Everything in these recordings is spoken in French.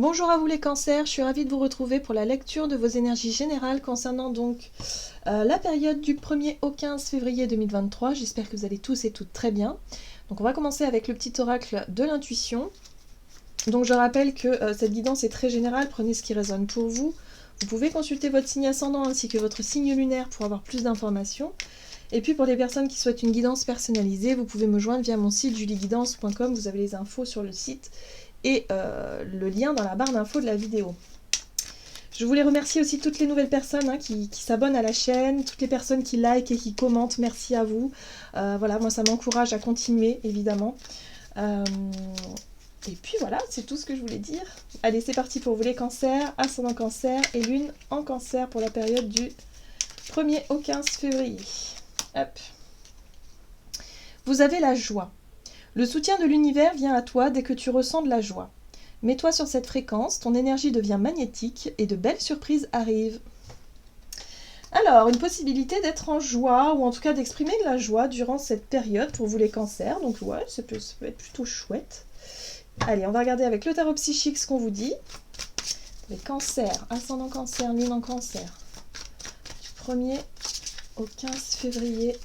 Bonjour à vous les cancers, je suis ravie de vous retrouver pour la lecture de vos énergies générales concernant donc la période du 1er au 15 février 2023. J'espère que vous allez tous et toutes très bien. Donc on va commencer avec le petit oracle de l'intuition. Donc je rappelle que cette guidance est très générale, prenez ce qui résonne pour vous. Vous pouvez consulter votre signe ascendant ainsi que votre signe lunaire pour avoir plus d'informations. Et puis pour les personnes qui souhaitent une guidance personnalisée, vous pouvez me joindre via mon site julieguidance.com, vous avez les infos sur le site et le lien dans la barre d'infos de la vidéo. Je voulais remercier aussi toutes les nouvelles personnes qui s'abonnent à la chaîne, toutes les personnes qui like et qui commentent, merci à vous. Voilà, moi ça m'encourage à continuer évidemment. Et puis voilà, c'est tout ce que je voulais dire. Allez, c'est parti pour vous les cancers, ascendant cancer et lune en cancer pour la période du 1er au 15 février. Hop. Vous avez la joie. Le soutien de l'univers vient à toi dès que tu ressens de la joie. Mets-toi sur cette fréquence, ton énergie devient magnétique et de belles surprises arrivent. Alors, une possibilité d'être en joie, ou en tout cas d'exprimer de la joie durant cette période pour vous les cancers. Donc ouais, ça peut être plutôt chouette. Allez, on va regarder avec le tarot psychique ce qu'on vous dit. Les cancers, ascendant cancer, lune en cancer. Du 1er au 15 février.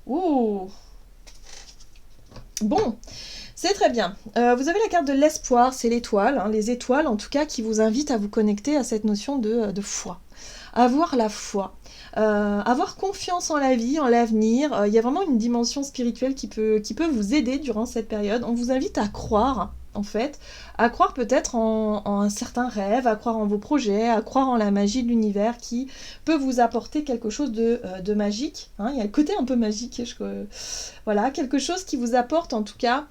Ouh! Bon, c'est très bien. Vous avez la carte de l'espoir, c'est l'étoile, les étoiles en tout cas qui vous invitent à vous connecter à cette notion de foi. Avoir la foi, avoir confiance en la vie, en l'avenir. Il y a vraiment une dimension spirituelle qui peut vous aider durant cette période. On vous invite à croire, en fait, à croire peut-être en un certain rêve, à croire en vos projets, à croire en la magie de l'univers qui peut vous apporter quelque chose de magique. Il y a le côté un peu magique, voilà, quelque chose qui vous apporte en tout cas...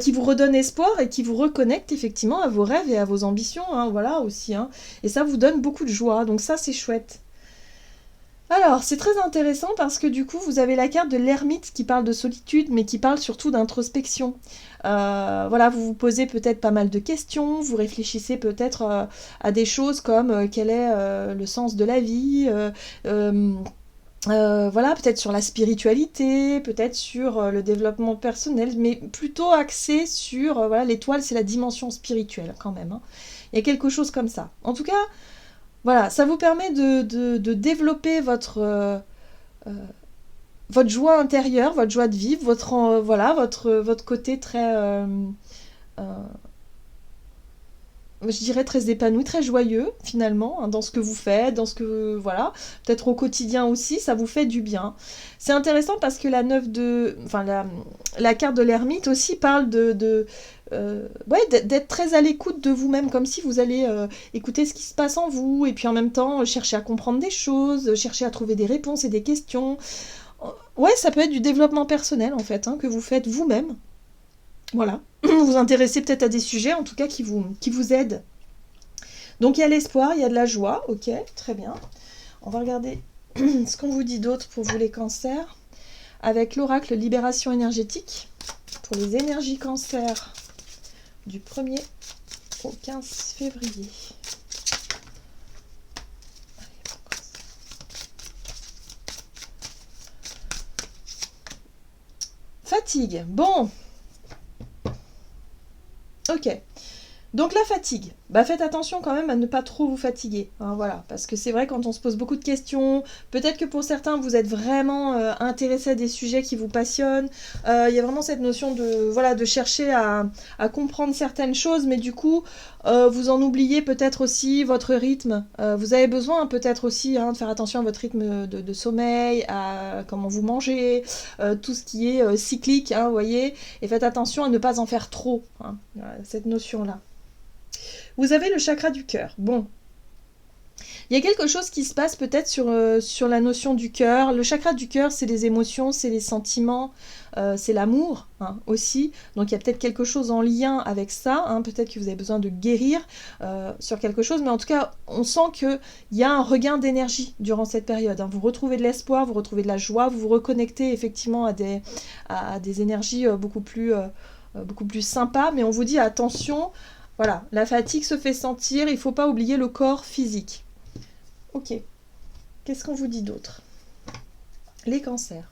qui vous redonne espoir et qui vous reconnecte effectivement à vos rêves et à vos ambitions, voilà aussi. Et ça vous donne beaucoup de joie, donc ça c'est chouette. Alors, c'est très intéressant parce que du coup, vous avez la carte de l'ermite qui parle de solitude, mais qui parle surtout d'introspection. Voilà, vous vous posez peut-être pas mal de questions, vous réfléchissez peut-être à des choses comme quel est le sens de la vie, voilà, peut-être sur la spiritualité, peut-être sur le développement personnel, mais plutôt axé sur, voilà, l'étoile, c'est la dimension spirituelle quand même. Il y a quelque chose comme ça. En tout cas, voilà, ça vous permet de développer votre joie intérieure, votre joie de vivre, votre côté très... je dirais très épanoui, très joyeux finalement, dans ce que vous faites, dans ce que voilà, peut-être au quotidien aussi, ça vous fait du bien. C'est intéressant parce que la carte de l'ermite aussi parle d'être très à l'écoute de vous-même, comme si vous allez écouter ce qui se passe en vous, et puis en même temps chercher à comprendre des choses, chercher à trouver des réponses et des questions. Ouais, ça peut être du développement personnel en fait, que vous faites vous-même. Voilà, vous intéressez peut-être à des sujets en tout cas qui vous aident. Donc il y a l'espoir, il y a de la joie, ok, très bien. On va regarder ce qu'on vous dit d'autre pour vous les cancers, avec l'oracle libération énergétique, pour les énergies cancers du 1er au 15 février. Fatigue, bon. Ok, donc la fatigue, faites attention quand même à ne pas trop vous fatiguer, voilà, parce que c'est vrai quand on se pose beaucoup de questions, peut-être que pour certains vous êtes vraiment intéressés à des sujets qui vous passionnent, il y a vraiment cette notion de chercher à comprendre certaines choses, mais du coup vous en oubliez peut-être aussi votre rythme, vous avez besoin peut-être aussi de faire attention à votre rythme de sommeil, à comment vous mangez, tout ce qui est cyclique, vous voyez, et faites attention à ne pas en faire trop, cette notion-là. Vous avez le chakra du cœur. Bon, il y a quelque chose qui se passe peut-être sur la notion du cœur. Le chakra du cœur, c'est les émotions, c'est les sentiments, c'est l'amour aussi. Donc il y a peut-être quelque chose en lien avec ça. Peut-être que vous avez besoin de guérir sur quelque chose. Mais en tout cas, on sent qu'il y a un regain d'énergie durant cette période. Vous retrouvez de l'espoir, vous retrouvez de la joie, vous vous reconnectez effectivement à des énergies beaucoup plus sympas. Mais on vous dit attention... Voilà, la fatigue se fait sentir, il ne faut pas oublier le corps physique. Ok, qu'est-ce qu'on vous dit d'autre? Les cancers.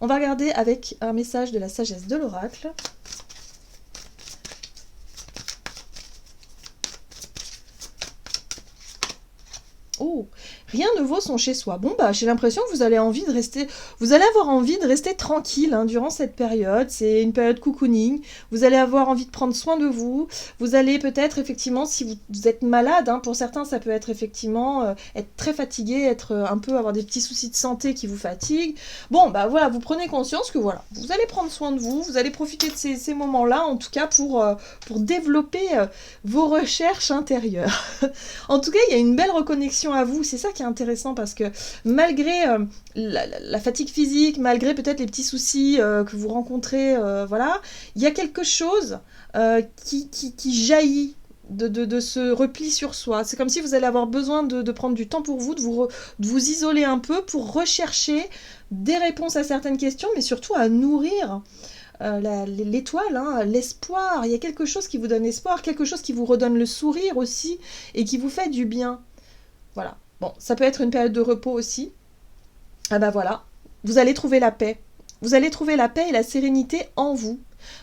On va regarder avec un message de la sagesse de l'oracle. rien ne vaut son chez-soi. Bon, bah, j'ai l'impression que vous allez avoir envie de rester tranquille hein, durant cette période. C'est une période cocooning. Vous allez avoir envie de prendre soin de vous. Vous allez peut-être, effectivement, si vous êtes malade, hein, pour certains, ça peut être effectivement être très fatigué, avoir des petits soucis de santé qui vous fatiguent. Bon, bah voilà, vous prenez conscience que voilà, vous allez prendre soin de vous, vous allez profiter de ces moments-là, en tout cas pour développer vos recherches intérieures. En tout cas, il y a une belle reconnexion à vous, c'est ça qui est intéressant parce que malgré la fatigue physique, malgré peut-être les petits soucis que vous rencontrez, voilà, il y a quelque chose qui jaillit de ce repli sur soi. C'est comme si vous allez avoir besoin de prendre du temps pour vous, de vous isoler un peu pour rechercher des réponses à certaines questions, mais surtout à nourrir l'étoile, hein, l'espoir. Il y a quelque chose qui vous donne espoir, quelque chose qui vous redonne le sourire aussi et qui vous fait du bien. Voilà. Bon, ça peut être une période de repos aussi. Ah bah voilà, vous allez trouver la paix. Vous allez trouver la paix et la sérénité en vous.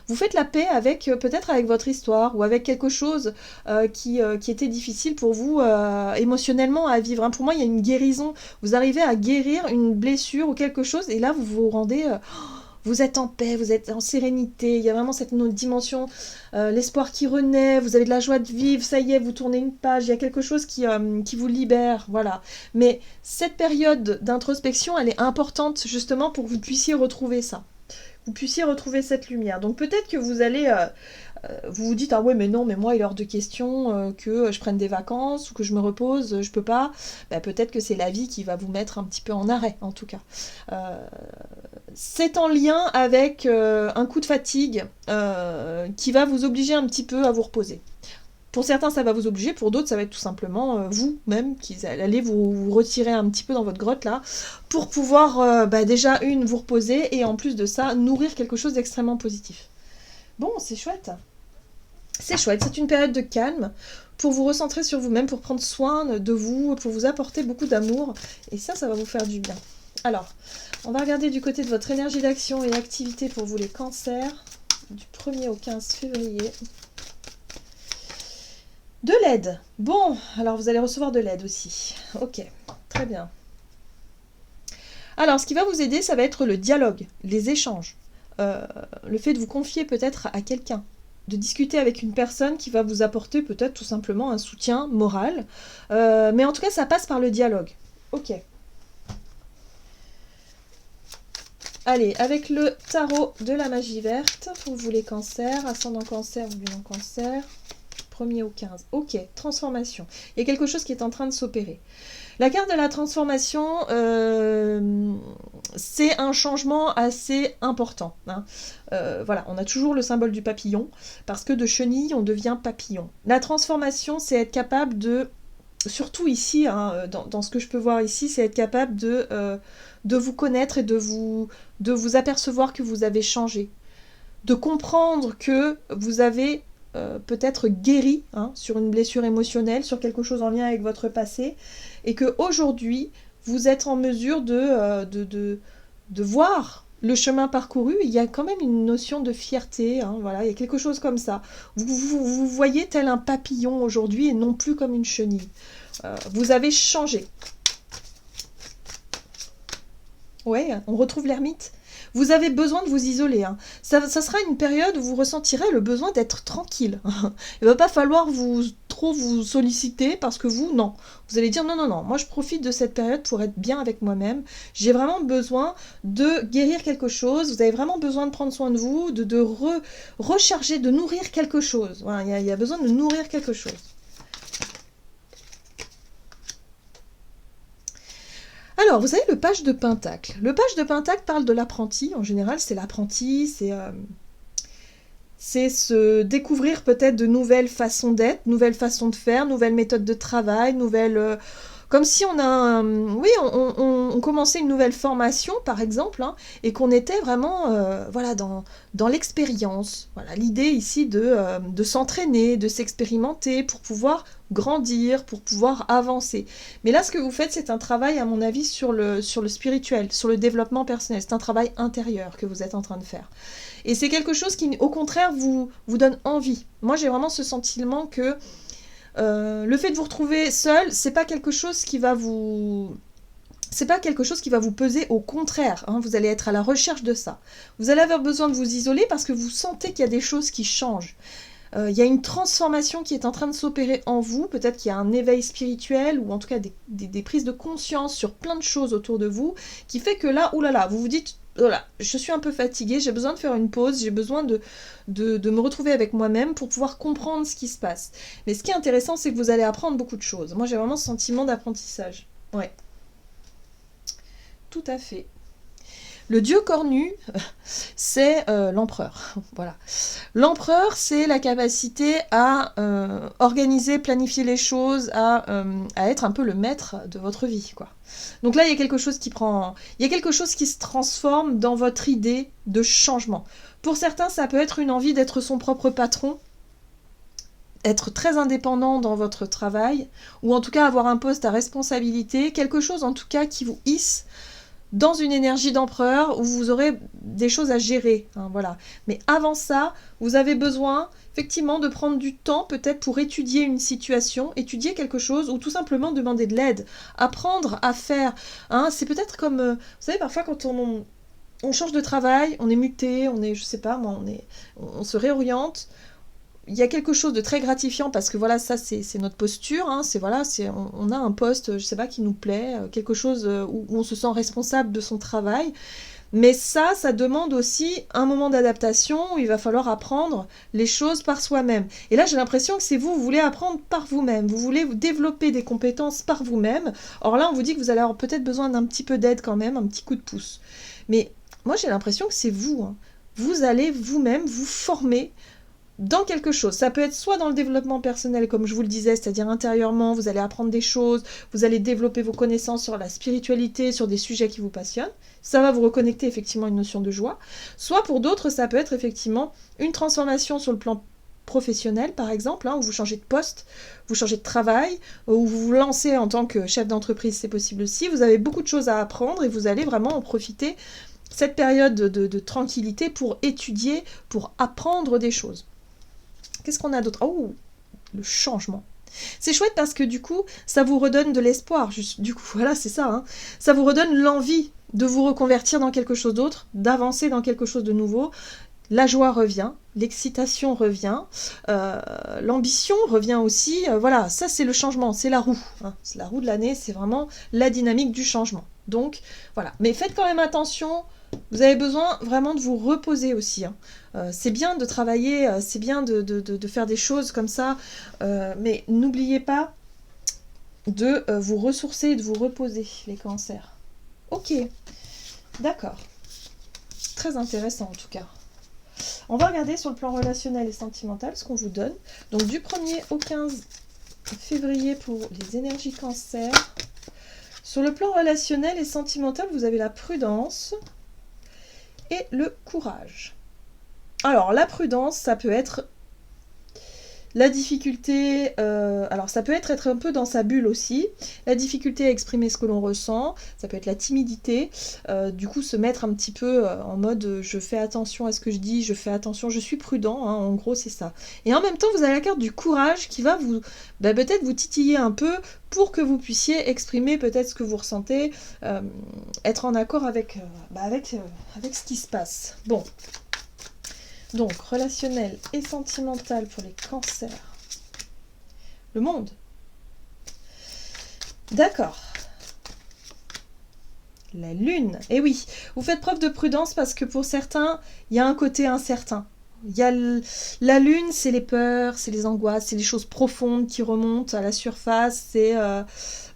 Vous faites la paix avec peut-être avec votre histoire ou avec quelque chose qui était difficile pour vous émotionnellement à vivre. Hein. Pour moi, il y a une guérison. Vous arrivez à guérir une blessure ou quelque chose et là, vous vous rendez... vous êtes en paix, vous êtes en sérénité, il y a vraiment cette autre dimension, l'espoir qui renaît, vous avez de la joie de vivre, ça y est, vous tournez une page, il y a quelque chose qui vous libère, voilà. Mais cette période d'introspection, elle est importante justement pour que vous puissiez retrouver ça. Vous puissiez retrouver cette lumière. Donc peut-être que vous allez... vous vous dites, ah ouais, mais non, mais moi, il est hors de question que je prenne des vacances ou que je me repose, je peux pas. Ben, peut-être que c'est la vie qui va vous mettre un petit peu en arrêt, en tout cas. C'est en lien avec un coup de fatigue qui va vous obliger un petit peu à vous reposer. Pour certains, ça va vous obliger, pour d'autres, ça va être tout simplement vous-même qui allez vous retirer un petit peu dans votre grotte là, pour pouvoir déjà, vous reposer et en plus de ça, nourrir quelque chose d'extrêmement positif. Bon, c'est chouette. C'est chouette, c'est une période de calme pour vous recentrer sur vous-même, pour prendre soin de vous, pour vous apporter beaucoup d'amour. Et ça va vous faire du bien. Alors, on va regarder du côté de votre énergie d'action et activité pour vous les cancers, du 1er au 15 février. De l'aide. Bon, alors vous allez recevoir de l'aide aussi. Ok, très bien. Alors, ce qui va vous aider, ça va être le dialogue, les échanges. Le fait de vous confier peut-être à quelqu'un, de discuter avec une personne qui va vous apporter peut-être tout simplement un soutien moral. Mais en tout cas, ça passe par le dialogue. Ok. Allez, avec le tarot de la magie verte, pour vous les cancers, ascendant cancer ou bilan cancer, 1er au 15. Ok, transformation. Il y a quelque chose qui est en train de s'opérer. La carte de la transformation, c'est un changement assez important. Hein. Voilà, on a toujours le symbole du papillon, parce que de chenille, on devient papillon. La transformation, c'est être capable de, surtout ici, hein, dans ce que je peux voir ici, c'est être capable de vous connaître et de vous apercevoir que vous avez changé. De comprendre que vous avez peut-être guéri sur une blessure émotionnelle, sur quelque chose en lien avec votre passé, et qu'aujourd'hui, vous êtes en mesure de voir le chemin parcouru. Il y a quand même une notion de fierté, voilà, il y a quelque chose comme ça. Vous voyez tel un papillon aujourd'hui et non plus comme une chenille. Vous avez changé. Ouais, on retrouve l'ermite. Vous avez besoin de vous isoler. Hein. Ça sera une période où vous ressentirez le besoin d'être tranquille. Il ne va pas falloir trop vous solliciter parce que non. Vous allez dire non, moi je profite de cette période pour être bien avec moi-même. J'ai vraiment besoin de guérir quelque chose. Vous avez vraiment besoin de prendre soin de vous, de recharger, de nourrir quelque chose. Voilà, il y a besoin de nourrir quelque chose. Alors, vous savez, le page de Pentacle. Le page de Pentacle parle de l'apprenti. En général, c'est l'apprenti, c'est se découvrir peut-être de nouvelles façons d'être, nouvelles façons de faire, nouvelles méthodes de travail, nouvelles... comme si on a... on commençait une nouvelle formation, par exemple, et qu'on était vraiment voilà, dans l'expérience. Voilà, l'idée ici de s'entraîner, de s'expérimenter pour pouvoir grandir, pour pouvoir avancer. Mais là, ce que vous faites, c'est un travail, à mon avis, sur le spirituel, sur le développement personnel. C'est un travail intérieur que vous êtes en train de faire. Et c'est quelque chose qui, au contraire, vous donne envie. Moi, j'ai vraiment ce sentiment que le fait de vous retrouver seul, c'est pas quelque chose qui va vous... C'est pas quelque chose qui va vous peser, au contraire, hein, vous allez être à la recherche de ça. Vous allez avoir besoin de vous isoler parce que vous sentez qu'il y a des choses qui changent. Il y a une transformation qui est en train de s'opérer en vous, peut-être qu'il y a un éveil spirituel, ou en tout cas des prises de conscience sur plein de choses autour de vous, qui fait que là, oulala, vous vous dites, voilà, je suis un peu fatiguée, j'ai besoin de faire une pause, j'ai besoin de me retrouver avec moi-même pour pouvoir comprendre ce qui se passe. Mais ce qui est intéressant, c'est que vous allez apprendre beaucoup de choses. Moi, j'ai vraiment ce sentiment d'apprentissage. Ouais. Tout à fait. Le dieu cornu, c'est l'empereur. Voilà. L'empereur, c'est la capacité à organiser, planifier les choses, à être un peu le maître de votre vie, quoi. Donc là, il y a quelque chose qui prend... Il y a quelque chose qui se transforme dans votre idée de changement. Pour certains, ça peut être une envie d'être son propre patron, être très indépendant dans votre travail, ou en tout cas avoir un poste à responsabilité, quelque chose en tout cas qui vous hisse dans une énergie d'empereur où vous aurez des choses à gérer, hein, voilà. Mais avant ça, vous avez besoin effectivement de prendre du temps peut-être pour étudier une situation, étudier quelque chose ou tout simplement demander de l'aide, apprendre à faire. Hein, c'est peut-être comme, vous savez, parfois quand on change de travail, on est muté, on est, je sais pas moi, on se réoriente. Il y a quelque chose de très gratifiant parce que voilà, ça c'est notre posture, hein, on a un poste, je sais pas, qui nous plaît, quelque chose où on se sent responsable de son travail. Mais ça demande aussi un moment d'adaptation où il va falloir apprendre les choses par soi-même. Et là, j'ai l'impression que c'est vous voulez apprendre par vous-même, vous voulez vous développer des compétences par vous-même. Or là, on vous dit que vous allez avoir peut-être besoin d'un petit peu d'aide quand même, un petit coup de pouce. Mais moi, j'ai l'impression que c'est vous, hein. Vous allez vous-même vous former dans quelque chose. Ça peut être soit dans le développement personnel, comme je vous le disais, c'est-à-dire intérieurement, vous allez apprendre des choses, vous allez développer vos connaissances sur la spiritualité, sur des sujets qui vous passionnent. Ça va vous reconnecter effectivement à une notion de joie. Soit pour d'autres, ça peut être effectivement une transformation sur le plan professionnel, par exemple, hein, où vous changez de poste, vous changez de travail, où vous vous lancez en tant que chef d'entreprise, c'est possible aussi. Vous avez beaucoup de choses à apprendre et vous allez vraiment en profiter cette période de tranquillité pour étudier, pour apprendre des choses. Qu'est-ce qu'on a d'autre? Oh, le changement. C'est chouette parce que du coup, ça vous redonne de l'espoir. Du coup, voilà, c'est ça. Hein. Ça vous redonne l'envie de vous reconvertir dans quelque chose d'autre, d'avancer dans quelque chose de nouveau. La joie revient, l'excitation revient, l'ambition revient aussi. Voilà, ça c'est le changement, c'est la roue. Hein. C'est la roue de l'année, c'est vraiment la dynamique du changement. Donc, voilà. Mais faites quand même attention. Vous avez besoin vraiment de vous reposer aussi. Hein. C'est bien de travailler, c'est bien de faire des choses comme ça, mais n'oubliez pas de vous ressourcer et de vous reposer, les cancers. Ok, d'accord. Très intéressant en tout cas. On va regarder sur le plan relationnel et sentimental ce qu'on vous donne. Donc du 1er au 15 février pour les énergies cancer. Sur le plan relationnel et sentimental, vous avez la prudence et le courage. Alors, la prudence, ça peut être la difficulté, alors ça peut être un peu dans sa bulle aussi, la difficulté à exprimer ce que l'on ressent, ça peut être la timidité, du coup se mettre un petit peu en mode je fais attention à ce que je dis, je fais attention, je suis prudent, hein, en gros c'est ça. Et en même temps vous avez la carte du courage qui va vous peut-être vous titiller un peu pour que vous puissiez exprimer peut-être ce que vous ressentez, être en accord avec ce qui se passe. Bon. Donc, relationnel et sentimental pour les cancers. Le monde. D'accord. La lune. Eh oui, vous faites preuve de prudence parce que pour certains, il y a un côté incertain. Il y a la lune, c'est les peurs, c'est les angoisses, c'est les choses profondes qui remontent à la surface. C'est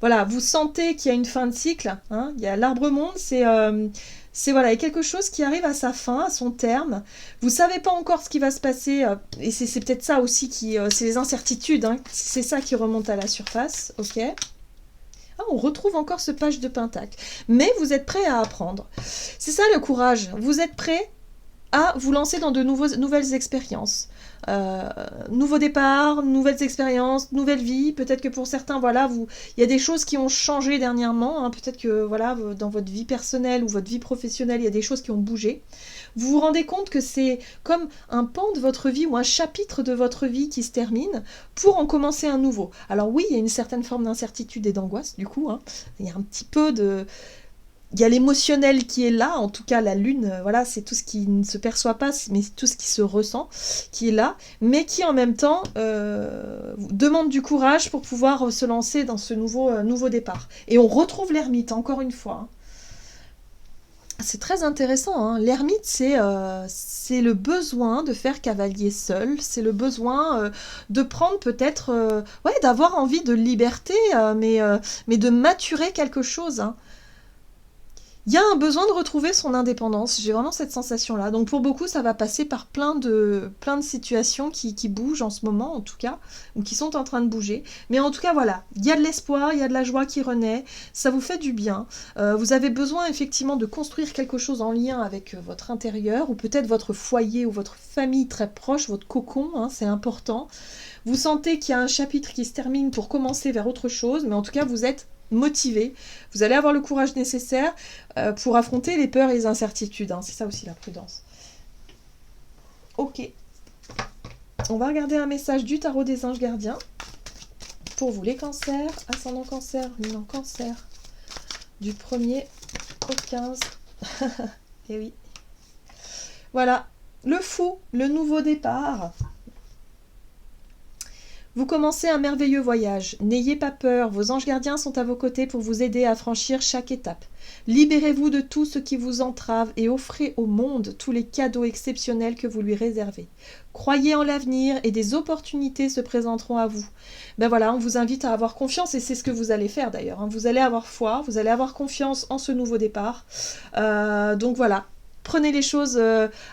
voilà, vous sentez qu'il y a une fin de cycle. Hein, il y a l'arbre-monde, c'est voilà, il y a quelque chose qui arrive à sa fin, à son terme. Vous savez pas encore ce qui va se passer, et c'est peut-être ça aussi qui, c'est les incertitudes, hein, c'est ça qui remonte à la surface, ok. Ah, on retrouve encore ce page de Pentacle. Mais vous êtes prêt à apprendre. C'est ça le courage. Vous êtes prêt à vous lancer dans de nouvelles expériences. Nouveau départ, nouvelles expériences, nouvelle vie. Peut-être que pour certains, voilà, il y a des choses qui ont changé dernièrement. Hein. Peut-être que voilà, dans votre vie personnelle ou votre vie professionnelle, il y a des choses qui ont bougé. Vous vous rendez compte que c'est comme un pan de votre vie ou un chapitre de votre vie qui se termine pour en commencer un nouveau. Alors oui, il y a une certaine forme d'incertitude et d'angoisse, du coup. Hein. Il y a un petit peu de... Il y a l'émotionnel qui est là, en tout cas la lune, voilà, c'est tout ce qui ne se perçoit pas, mais tout ce qui se ressent, qui est là, mais qui en même temps demande du courage pour pouvoir se lancer dans ce nouveau départ. Et on retrouve l'ermite, encore une fois. Hein. C'est très intéressant. Hein. L'ermite, c'est le besoin de faire cavalier seul. C'est le besoin de prendre peut-être... ouais, d'avoir envie de liberté, mais de maturer quelque chose. Hein. Il y a un besoin de retrouver son indépendance. J'ai vraiment cette sensation-là. Donc pour beaucoup, ça va passer par plein de situations qui bougent en ce moment, en tout cas, ou qui sont en train de bouger. Mais en tout cas, voilà, il y a de l'espoir, il y a de la joie qui renaît. Ça vous fait du bien. Vous avez besoin effectivement de construire quelque chose en lien avec votre intérieur, ou peut-être votre foyer ou votre famille très proche, votre cocon, hein, c'est important. Vous sentez qu'il y a un chapitre qui se termine pour commencer vers autre chose, mais en tout cas, vous êtes motivé, vous allez avoir le courage nécessaire pour affronter les peurs et les incertitudes. Hein. C'est ça aussi la prudence. Ok. On va regarder un message du tarot des anges gardiens pour vous les cancers, ascendant cancer, lune en cancer, du 1er au 15. Et oui. Voilà, le fou, le nouveau départ. Vous commencez un merveilleux voyage. N'ayez pas peur, vos anges gardiens sont à vos côtés pour vous aider à franchir chaque étape. Libérez-vous de tout ce qui vous entrave et offrez au monde tous les cadeaux exceptionnels que vous lui réservez. Croyez en l'avenir et des opportunités se présenteront à vous. Ben voilà, on vous invite à avoir confiance et c'est ce que vous allez faire d'ailleurs. Hein. Vous allez avoir foi, vous allez avoir confiance en ce nouveau départ. Donc voilà, prenez les choses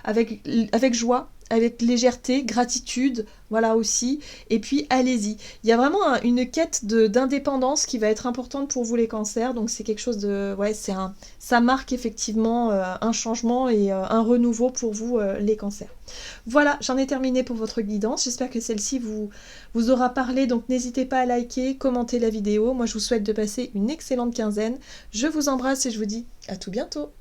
avec joie, avec légèreté, gratitude, voilà aussi, et puis allez-y. Il y a vraiment une quête d'indépendance qui va être importante pour vous les cancers, donc c'est quelque chose de... Ouais, ça marque effectivement un changement et un renouveau pour vous les cancers. Voilà, j'en ai terminé pour votre guidance, j'espère que celle-ci vous aura parlé, donc n'hésitez pas à liker, commenter la vidéo, moi je vous souhaite de passer une excellente quinzaine, je vous embrasse et je vous dis à tout bientôt.